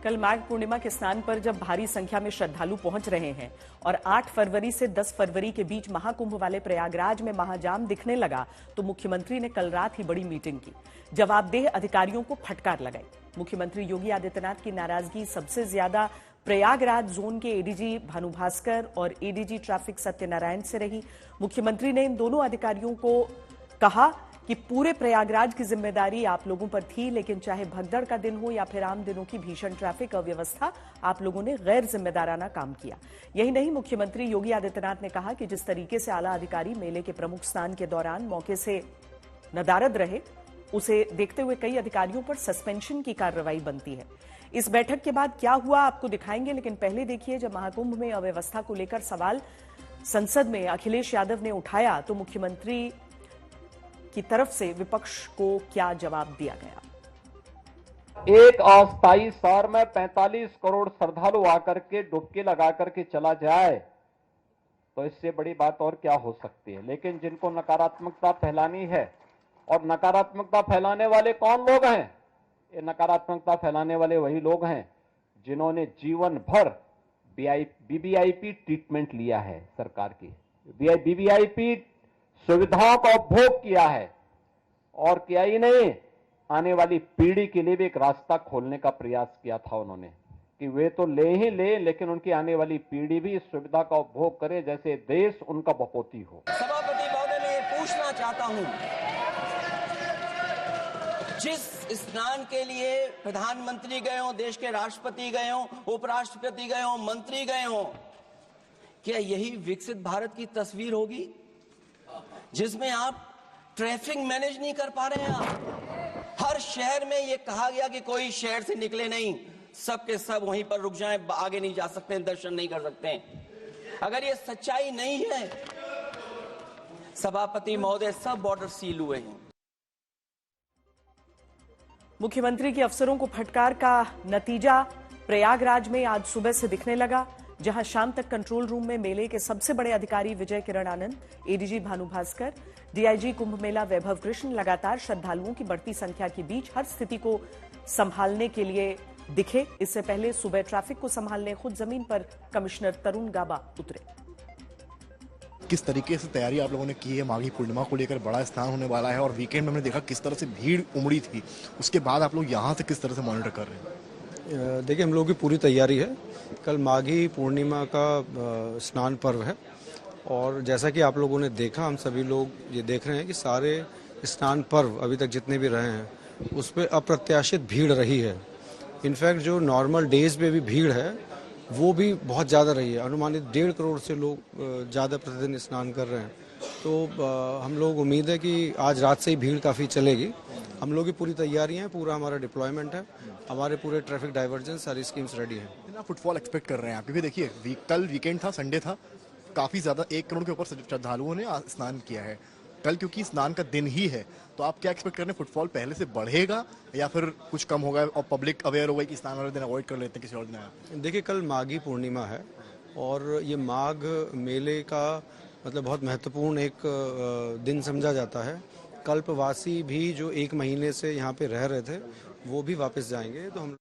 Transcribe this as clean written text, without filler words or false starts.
कल माघ पूर्णिमा के स्नान पर जब भारी संख्या में श्रद्धालु पहुंच रहे हैं और 8 फरवरी से 10 फरवरी के बीच महाकुंभ वाले प्रयागराज में महाजाम दिखने लगा, तो मुख्यमंत्री ने कल रात ही बड़ी मीटिंग की। जवाबदेह अधिकारियों को फटकार लगाई। मुख्यमंत्री योगी आदित्यनाथ की नाराजगी सबसे ज्यादा प्रयागराज जोन के एडीजी भानु भास्कर और एडीजी ट्रैफिक सत्यनारायण से रही। मुख्यमंत्री ने इन दोनों अधिकारियों को कहा कि पूरे प्रयागराज की जिम्मेदारी आप लोगों पर थी, लेकिन चाहे भगदड़ का दिन हो या फिर आम दिनों की भीषण ट्रैफिक अव्यवस्था, आप लोगों ने गैर जिम्मेदाराना काम किया। यही नहीं, मुख्यमंत्री योगी आदित्यनाथ ने कहा कि जिस तरीके से आला अधिकारी मेले के प्रमुख स्नान के दौरान मौके से नदारद रहे, उसे देखते हुए कई अधिकारियों पर सस्पेंशन की कार्रवाई बनती है। इस बैठक के बाद क्या हुआ आपको दिखाएंगे, लेकिन पहले देखिए, जब महाकुंभ में अव्यवस्था को लेकर सवाल संसद में अखिलेश यादव ने उठाया तो मुख्यमंत्री की तरफ से विपक्ष को क्या जवाब दिया गया। एक अस्थायी शहर में 45 करोड़ श्रद्धालु आकर के डुबकी लगा करके चला जाए तो इससे बड़ी बात और क्या हो सकती है। लेकिन जिनको नकारात्मकता फैलानी है, और नकारात्मकता फैलाने वाले कौन लोग हैं? ये नकारात्मकता फैलाने वाले वही लोग हैं जिन्होंने जीवन भर बीबीआईपी ट्रीटमेंट लिया है, सरकार की बीबीआईपी सुविधाओं का उपभोग किया है, और किया ही नहीं, आने वाली पीढ़ी के लिए भी एक रास्ता खोलने का प्रयास किया था उन्होंने कि वे तो ले ही ले, लेकिन उनकी आने वाली पीढ़ी भी इस सुविधा का उपभोग करे जैसे देश उनका बपोती हो। सभापति महोदय, मैं ये पूछना चाहता हूं, जिस स्नान के लिए प्रधानमंत्री गए हो, देश के राष्ट्रपति गए हो, उपराष्ट्रपति गए हो, मंत्री गए हो, क्या यही विकसित भारत की तस्वीर होगी जिसमें आप ट्रैफिक मैनेज नहीं कर पा रहे हैं? आप हर शहर में ये कहा गया कि कोई शहर से निकले नहीं, सबके सब वहीं पर रुक जाएं, आगे नहीं जा सकते, दर्शन नहीं कर सकते। अगर ये सच्चाई नहीं है सभापति महोदय, सब बॉर्डर सील हुए हैं। मुख्यमंत्री की अफसरों को फटकार का नतीजा प्रयागराज में आज सुबह से दिखने लगा, जहां शाम तक कंट्रोल रूम में मेले के सबसे बड़े अधिकारी विजय किरण आनंद, एडीजी भानु भास्कर, डीआईजी कुंभ मेला वैभव कृष्ण लगातार श्रद्धालुओं की बढ़ती संख्या के बीच हर स्थिति को संभालने के लिए दिखे। इससे पहले सुबह ट्रैफिक को संभालने खुद जमीन पर कमिश्नर तरुण गाबा उतरे। किस तरीके से तैयारी आप लोगों ने की है? माघी पूर्णिमा को लेकर बड़ा स्नान होने वाला है और वीकेंड में हमने देखा किस तरह से भीड़ उमड़ी थी, उसके बाद आप लोग यहाँ से किस तरह से मॉनिटर कर रहे हैं? देखिए, हम लोगों की पूरी तैयारी है। कल माघी पूर्णिमा का स्नान पर्व है और जैसा कि आप लोगों ने देखा, हम सभी लोग ये देख रहे हैं कि सारे स्नान पर्व अभी तक जितने भी रहे हैं उस पर अप्रत्याशित भीड़ रही है। इनफैक्ट जो नॉर्मल डेज पे भी भीड़ है वो भी बहुत ज़्यादा रही है। अनुमानित 1.5 करोड़ से लोग ज़्यादा प्रतिदिन स्नान कर रहे हैं। तो हम लोग उम्मीद है कि आज रात से ही भीड़ काफ़ी चलेगी। हम लोग की पूरी तैयारी है, पूरा हमारा डिप्लॉयमेंट है, हमारे पूरे ट्रैफिक डाइवर्जन सारी स्कीम्स रेडी हैं। फुटफॉल एक्सपेक्ट कर रहे हैं आप? क्योंकि देखिए, कल वीकेंड था, संडे था, काफ़ी ज़्यादा 1 करोड़ के ऊपर श्रद्धालुओं ने स्नान किया है कल, क्योंकि स्नान का दिन ही है। तो आप क्या एक्सपेक्ट कर रहे हैं? फुटफॉल पहले से बढ़ेगा या फिर कुछ कम होगा और पब्लिक अवेयर होगा कि स्नान वाले दिन अवॉइड कर लेते हैं, किसी और दिन आया? देखिए, कल माघी पूर्णिमा है और ये माघ मेले का मतलब बहुत महत्वपूर्ण एक दिन समझा जाता है। कल्पवासी भी जो 1 महीने से यहाँ पे रह रहे थे वो भी वापस जाएंगे। तो हम